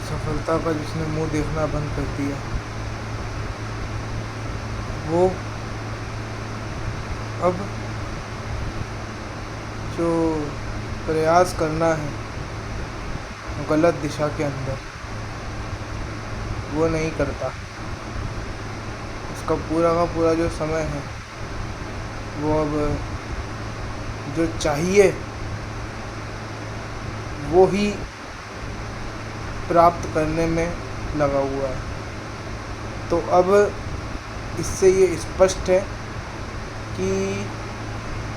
सफलता का जिसने मुंह देखना बंद कर दिया, वो अब जो प्रयास करना है गलत दिशा के अंदर, वो नहीं करता। उसका पूरा का पूरा जो समय है वो अब जो चाहिए वो ही प्राप्त करने में लगा हुआ है। तो अब इससे ये स्पष्ट है कि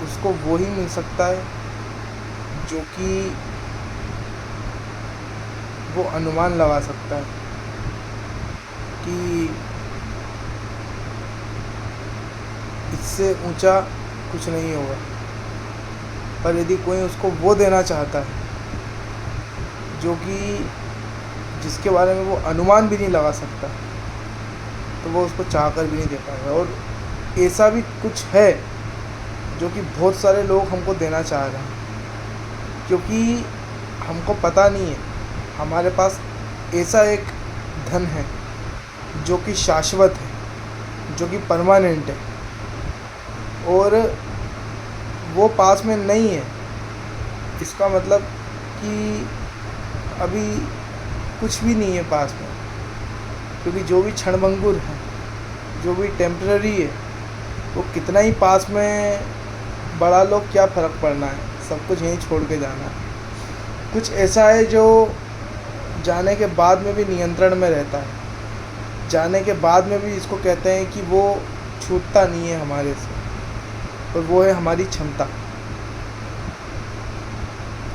उसको वो ही मिल सकता है जो कि वो अनुमान लगा सकता है कि इससे ऊंचा कुछ नहीं होगा। पर यदि कोई उसको वो देना चाहता है जो कि जिसके बारे में वो अनुमान भी नहीं लगा सकता, तो वो उसको चाह कर भी नहीं दे पाएगा। और ऐसा भी कुछ है जो कि बहुत सारे लोग हमको देना चाह रहे हैं, क्योंकि हमको पता नहीं है हमारे पास ऐसा एक धन है जो कि शाश्वत है, जो कि परमानेंट है, और वो पास में नहीं है। इसका मतलब कि अभी कुछ भी नहीं है पास में, क्योंकि जो भी क्षणभंगुर है, जो भी टेम्पररी है, वो कितना ही पास में बड़ा लो, क्या फ़र्क पड़ना है, सब कुछ यहीं छोड़ के जाना है। कुछ ऐसा है जो जाने के बाद में भी नियंत्रण में रहता है, जाने के बाद में भी इसको कहते हैं कि वो छूटता नहीं है हमारे से, और वो है हमारी क्षमता।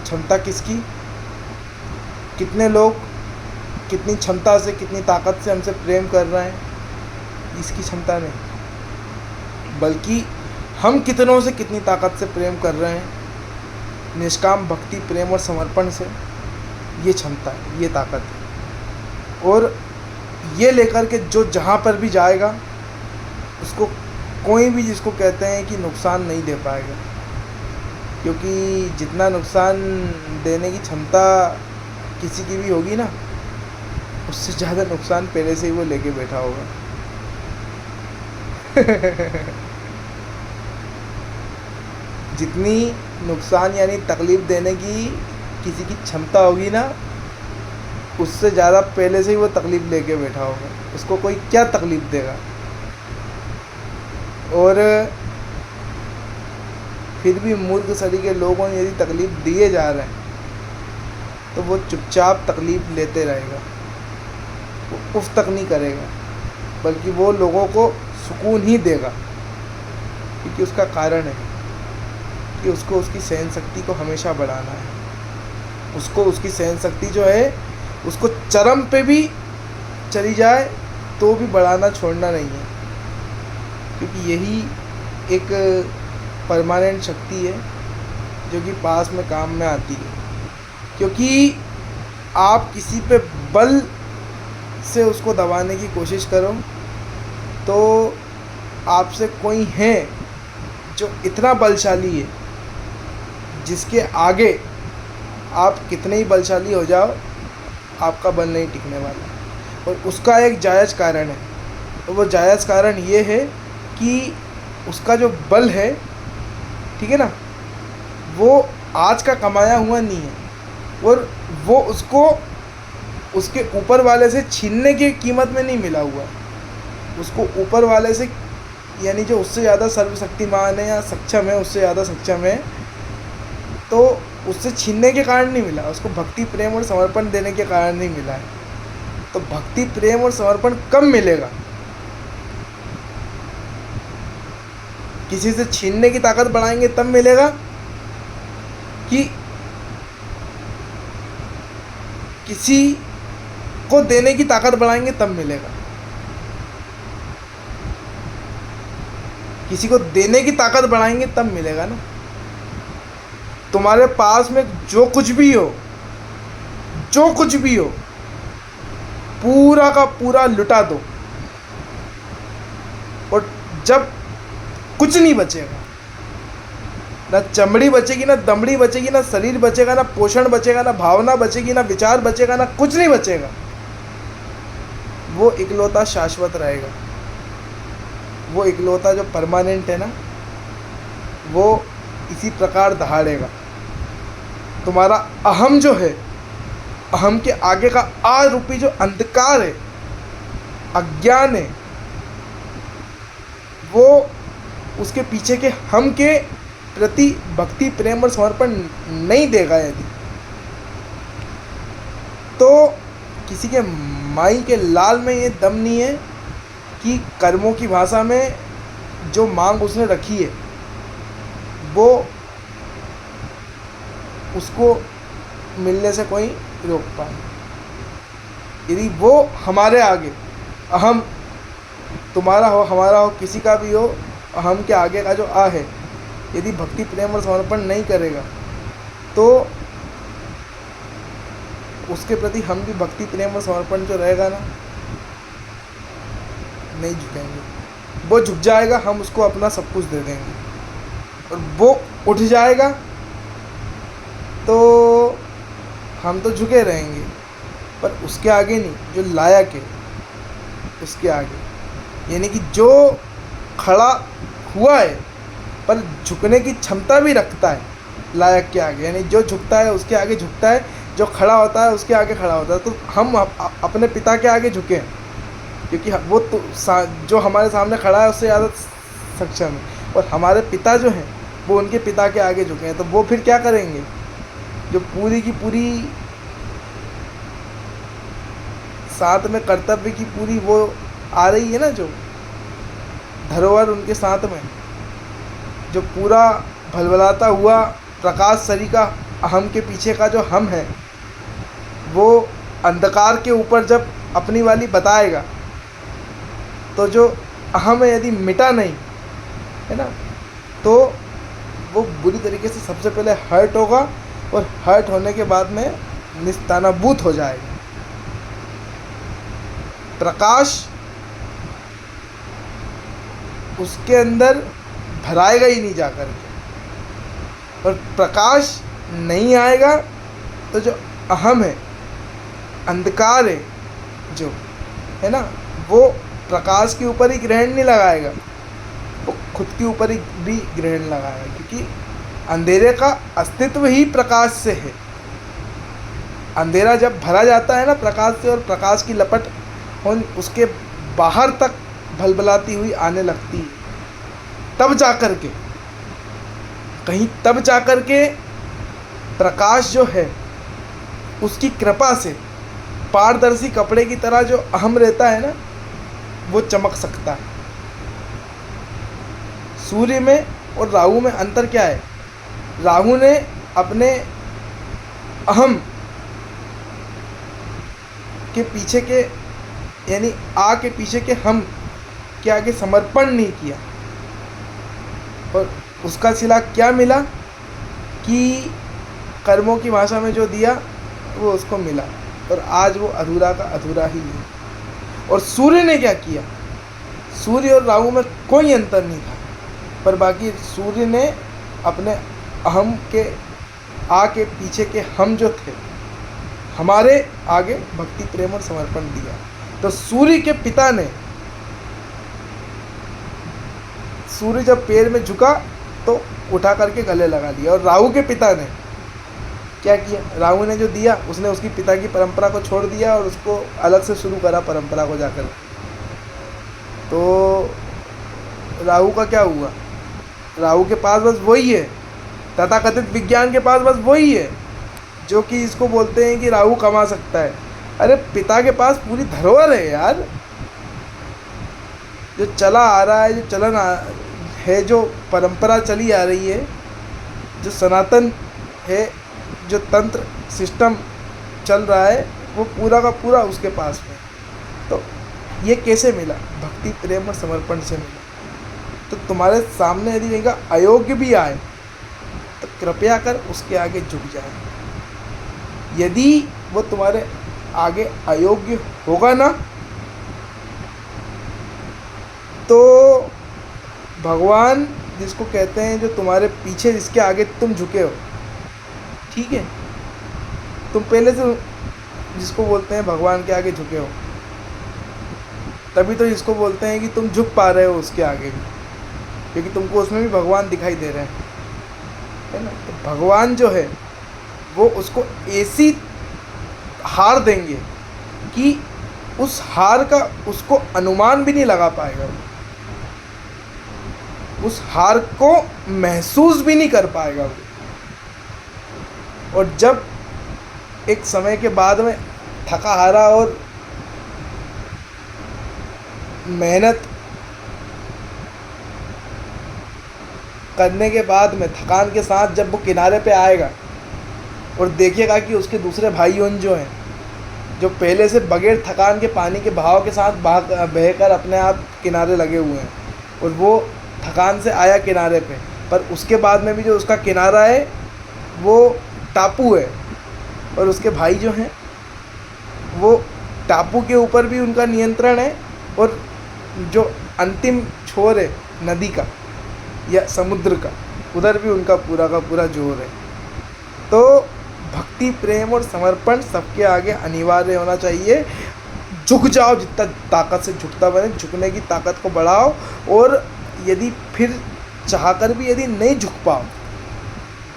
क्षमता किसकी? कितने लोग कितनी क्षमता से, कितनी ताकत से हमसे प्रेम कर रहे हैं, इसकी क्षमता नहीं, बल्कि हम कितनों से कितनी ताकत से प्रेम कर रहे हैं, निष्काम भक्ति, प्रेम और समर्पण से, ये क्षमता है, ये ताकत है। और ये लेकर के जो जहाँ पर भी जाएगा, उसको कोई भी, जिसको कहते हैं कि नुकसान नहीं दे पाएगा, क्योंकि जितना नुकसान देने की क्षमता किसी की भी होगी ना, उससे ज़्यादा नुकसान पहले से ही वो लेके बैठा होगा। जितनी नुकसान यानी तकलीफ़ देने की किसी की क्षमता होगी ना, उससे ज़्यादा पहले से ही वो तकलीफ़ लेके बैठा होगा। उसको कोई क्या तकलीफ़ देगा? और फिर भी मूर्ख सड़ी के लोगों ने यदि तकलीफ़ दिए जा रहे हैं, तो वो चुपचाप तकलीफ़ लेते रहेगा, वो उफ तक नहीं करेगा, बल्कि वो लोगों को सुकून ही देगा। क्योंकि उसका कारण है कि उसको उसकी सहन शक्ति को हमेशा बढ़ाना है। उसको उसकी सहन शक्ति जो है, उसको चरम पे भी चली जाए तो भी बढ़ाना छोड़ना नहीं है, क्योंकि यही एक परमानेंट शक्ति है जो कि पास में काम में आती है। क्योंकि आप किसी पे बल से उसको दबाने की कोशिश करो, तो आपसे कोई है जो इतना बलशाली है, जिसके आगे आप कितने ही बलशाली हो जाओ, आपका बल नहीं टिकने वाला। और उसका एक जायज़ कारण है, तो वो जायज़ कारण ये है कि उसका जो बल है, ठीक है ना, वो आज का कमाया हुआ नहीं है, और वो उसको उसके ऊपर वाले से छीनने की कीमत में नहीं मिला हुआ। उसको ऊपर वाले से, यानी जो उससे ज़्यादा सर्वशक्तिमान है या सक्षम है, उससे ज़्यादा सक्षम है, तो उससे छीनने के कारण नहीं मिला, उसको भक्ति, प्रेम और समर्पण देने के कारण नहीं मिला है। तो भक्ति, प्रेम और समर्पण कब मिलेगा? किसी से छीनने की ताकत बढ़ाएंगे तब मिलेगा, कि किसी को देने की ताकत बढ़ाएंगे तब मिलेगा। किसी को देने की ताकत बढ़ाएंगे तब मिलेगा ना। तुम्हारे पास में जो कुछ भी हो, जो कुछ भी हो, पूरा का पूरा लुटा दो, और जब कुछ नहीं बचेगा, ना चमड़ी बचेगी, ना दमड़ी बचेगी, ना शरीर बचेगा, ना पोषण बचेगा, ना भावना बचेगी, ना विचार बचेगा, ना कुछ नहीं बचेगा, वो इकलौता शाश्वत रहेगा। वो इकलौता जो परमानेंट है ना, वो इसी प्रकार दहाड़ेगा। तुम्हारा अहम जो है, अहम के आगे का आ रूपी जो अंधकार है, अज्ञान है, वो उसके पीछे के हम के प्रति भक्ति प्रेम और समर्पण नहीं देगा यदि, तो किसी के माई के लाल में ये दम नहीं है कि कर्मों की भाषा में जो मांग उसने रखी है वो उसको मिलने से कोई रोक पाए। यदि वो हमारे आगे अहम, तुम्हारा हो हमारा हो किसी का भी हो, अहम के आगे का जो आ है, यदि भक्ति प्रेम और समर्पण नहीं करेगा तो उसके प्रति हम भी भक्ति प्रेम और समर्पण जो रहेगा ना, नहीं झुकेंगे। वो झुक जाएगा, हम उसको अपना सब कुछ दे देंगे, और वो उठ जाएगा तो हम तो झुके रहेंगे, पर उसके आगे नहीं, जो लायक है उसके आगे। यानी कि जो खड़ा हुआ है पर झुकने की क्षमता भी रखता है लायक के आगे, यानी जो झुकता है उसके आगे झुकता है, जो खड़ा होता है उसके आगे खड़ा होता है। तो हम अपने पिता के आगे झुकें, क्योंकि वो तो जो हमारे सामने खड़ा है उससे ज़्यादा सक्षम है, और हमारे पिता जो हैं वो उनके पिता के आगे झुके हैं। तो वो फिर क्या करेंगे, जो पूरी की पूरी साथ में कर्तव्य की पूरी वो आ रही है ना, जो धरोहर उनके साथ में, जो पूरा भलभलाता हुआ प्रकाश सरी का अहम के पीछे का जो हम है, वो अंधकार के ऊपर जब अपनी वाली बताएगा, तो जो अहम है यदि मिटा नहीं है ना, तो वो बुरी तरीके से सबसे पहले हर्ट होगा, और हर्ट होने के बाद में निस्तानाबूत हो जाएगा। प्रकाश उसके अंदर भराएगा ही नहीं जा कर के, और प्रकाश नहीं आएगा तो जो अहम है, अंधकार है जो है ना, वो प्रकाश के ऊपर ही ग्रहण नहीं लगाएगा, वो खुद के ऊपर ही भी ग्रहण लगाएगा, क्योंकि अंधेरे का अस्तित्व ही प्रकाश से है। अंधेरा जब भरा जाता है ना प्रकाश से, और प्रकाश की लपट उसके बाहर तक भलभलाती हुई आने लगती है, तब जाकर के कहीं, तब जाकर के प्रकाश जो है उसकी कृपा से पारदर्शी कपड़े की तरह जो अहम रहता है ना, वो चमक सकता है। सूर्य में और राहु में अंतर क्या है, राहु ने अपने अहम के पीछे के, यानी आ के पीछे के हम के आगे समर्पण नहीं किया, और उसका सिला क्या मिला कि कर्मों की भाषा में जो दिया वो उसको मिला, और आज वो अधूरा का अधूरा ही है। और सूर्य ने क्या किया, सूर्य और राहु में कोई अंतर नहीं था, पर बाकी सूर्य ने अपने अहम के आ के पीछे के हम जो थे, हमारे आगे भक्ति प्रेम और समर्पण दिया। तो सूर्य के पिता ने, सूर्य जब पैर में झुका तो उठा करके गले लगा लिया, और राहु के पिता ने क्या किया, राहु ने जो दिया उसने उसकी पिता की परंपरा को छोड़ दिया और उसको अलग से शुरू करा परंपरा को जाकर। तो राहु का क्या हुआ, राहु के पास बस वही है, तथाकथित विज्ञान के पास बस वही है जो कि इसको बोलते हैं कि राहु कमा सकता है। अरे पिता के पास पूरी धरोहर है यार, जो चला आ रहा है, जो चलन है, जो परंपरा चली आ रही है, जो सनातन है, जो तंत्र सिस्टम चल रहा है, वो पूरा का पूरा उसके पास में। तो ये कैसे मिला, भक्ति प्रेम और समर्पण से मिला। तो तुम्हारे सामने यदि कहीं का अयोग्य भी आए तो कृपया कर उसके आगे झुक जाए। यदि वो तुम्हारे आगे अयोग्य होगा ना, तो भगवान जिसको कहते हैं, जो तुम्हारे पीछे जिसके आगे तुम झुके हो, ठीक है, तुम पहले से जिसको बोलते हैं भगवान के आगे झुके हो, तभी तो इसको बोलते हैं कि तुम झुक पा रहे हो उसके आगे भी, क्योंकि तुमको उसमें भी भगवान दिखाई दे रहे हैं, है ना। तो भगवान जो है वो उसको ऐसी हार देंगे कि उस हार का उसको अनुमान भी नहीं लगा पाएगा, उस हार को महसूस भी नहीं कर पाएगा वो। और जब एक समय के बाद में थका हारा और मेहनत करने के बाद में थकान के साथ जब वो किनारे पे आएगा और देखेगा कि उसके दूसरे भाइयों जो हैं, जो पहले से बगैर थकान के पानी के बहाव के साथ बहकर अपने आप किनारे लगे हुए हैं, और वो थकान से आया किनारे पे, पर उसके बाद में भी जो उसका किनारा है वो टापू है, और उसके भाई जो हैं वो टापू के ऊपर भी उनका नियंत्रण है, और जो अंतिम छोर है नदी का या समुद्र का, उधर भी उनका पूरा का पूरा जोर है। तो भक्ति, प्रेम और समर्पण सबके आगे अनिवार्य होना चाहिए। झुक जाओ, जितना ताकत से झुकता बने, झुकने की ताकत को बढ़ाओ। और यदि फिर चाहकर भी यदि नहीं झुक पाओ,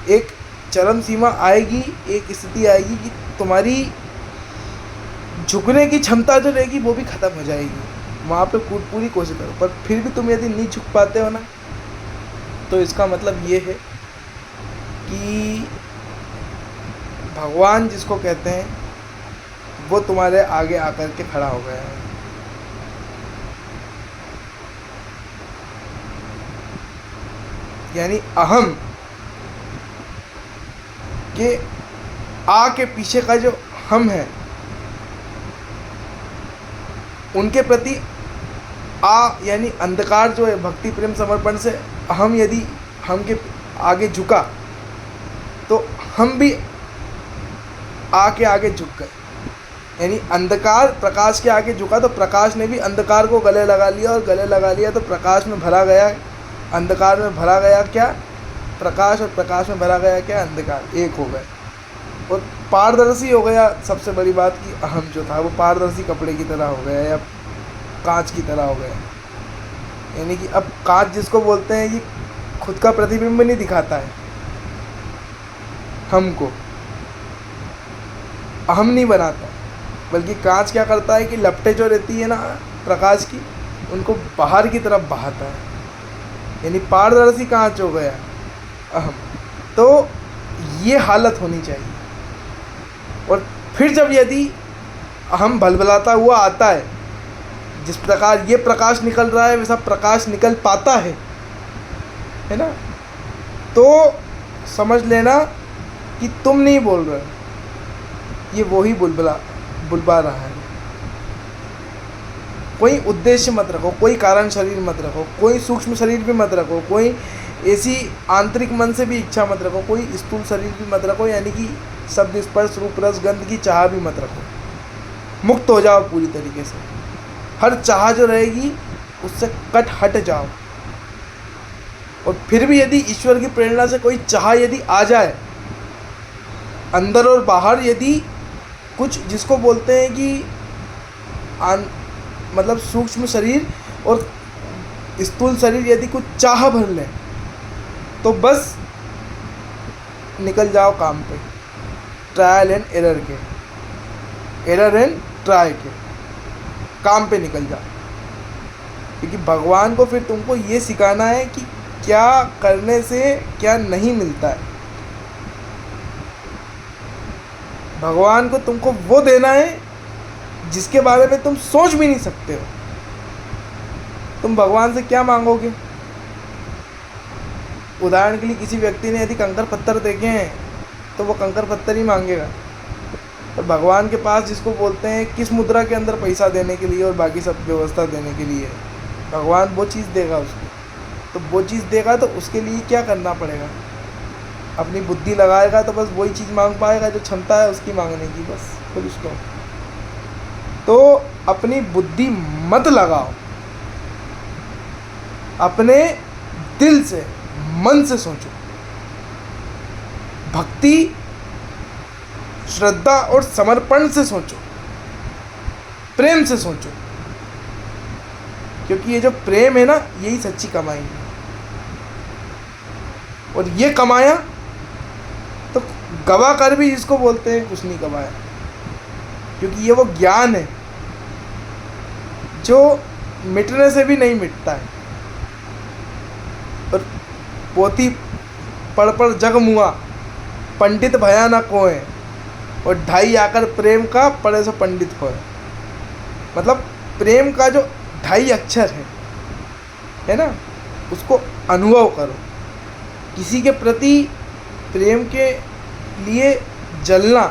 एक चरम सीमा आएगी, एक स्थिति आएगी कि तुम्हारी झुकने की क्षमता जो रहेगी वो भी ख़त्म हो जाएगी। वहाँ पे पूरी कोशिश करो, पर फिर भी तुम यदि नहीं झुक पाते हो ना, तो इसका मतलब ये है कि भगवान जिसको कहते हैं वो तुम्हारे आगे आकर के खड़ा हो गया है। यानी अहम के आ के पीछे का जो हम है, उनके प्रति आ यानी अंधकार जो है, भक्ति प्रेम समर्पण से अहम यदि हम के आगे झुका, तो हम भी आ के आगे झुक गए। यानी अंधकार प्रकाश के आगे झुका, तो प्रकाश ने भी अंधकार को गले लगा लिया, और गले लगा लिया तो प्रकाश में भरा गया, अंधकार में भरा गया क्या प्रकाश, और प्रकाश में भरा गया क्या अंधकार, एक हो गए। और पारदर्शी हो गया। सबसे बड़ी बात कि अहम जो था वो पारदर्शी कपड़े की तरह हो गया, या कांच की तरह हो गया। यानी कि अब कांच जिसको बोलते हैं कि खुद का प्रतिबिंब नहीं दिखाता है हमको, अहम नहीं बनाता, बल्कि कांच क्या करता है कि लपटें जो रहती है ना प्रकाश की, उनको बाहर की तरफ बहाता है। यानी पारदर्शी कांच हो गया अहम। तो ये हालत होनी चाहिए। और फिर जब यदि अहम भलभलाता हुआ आता है, जिस प्रकार ये प्रकाश निकल रहा है वैसा प्रकाश निकल पाता है ना, तो समझ लेना कि तुम नहीं बोल रहे, ये वही बुलबुला रहा है। कोई उद्देश्य मत रखो, कोई कारण शरीर मत रखो, कोई सूक्ष्म शरीर भी मत रखो, कोई ऐसी आंतरिक मन से भी इच्छा मत रखो, कोई स्थूल शरीर भी मत रखो, यानी कि शब्द स्पर्श रूप रस गंध की चाह भी मत रखो। मुक्त हो जाओ पूरी तरीके से। हर चाह जो रहेगी उससे हट जाओ। और फिर भी यदि ईश्वर की प्रेरणा से कोई चाह यदि आ जाए अंदर और बाहर, यदि कुछ जिसको बोलते हैं कि मतलब सूक्ष्म शरीर और स्थूल शरीर यदि कुछ चाह भर लें, तो बस निकल जाओ काम पे, ट्रायल एंड एरर के, एरर एंड ट्राई के काम पे निकल जाओ। क्योंकि भगवान को फिर तुमको ये सिखाना है कि क्या करने से क्या नहीं मिलता है। भगवान को तुमको वो देना है जिसके बारे में तुम सोच भी नहीं सकते हो। तुम भगवान से क्या मांगोगे? उदाहरण के लिए किसी व्यक्ति ने यदि कंकर पत्थर देखे हैं तो वो कंकर पत्थर ही मांगेगा। और भगवान के पास जिसको बोलते हैं किस मुद्रा के अंदर पैसा देने के लिए और बाकी सब व्यवस्था देने के लिए, भगवान वो चीज़ देगा उसको। तो वो चीज़ देगा तो उसके लिए क्या करना पड़ेगा? अपनी बुद्धि लगाएगा तो बस वही चीज़ मांग पाएगा जो क्षमता है उसकी मांगने की, बस फिर उसको। तो अपनी बुद्धि मत लगाओ, अपने दिल से मन से सोचो। भक्ति, श्रद्धा और समर्पण से सोचो, प्रेम से सोचो। क्योंकि ये जो प्रेम है ना, यही सच्ची कमाई है। और ये कमाया तो गवा कर भी इसको बोलते हैं कुछ नहीं कमाया, क्योंकि ये वो ज्ञान है जो मिटने से भी नहीं मिटता है। और पोथी पढ़ पढ़ जग मुआ, पंडित भया न कोय, और ढाई आकर प्रेम का पढ़े सो पंडित होए। मतलब प्रेम का जो ढाई अक्षर है ना, उसको अनुभव करो। किसी के प्रति प्रेम के लिए जलना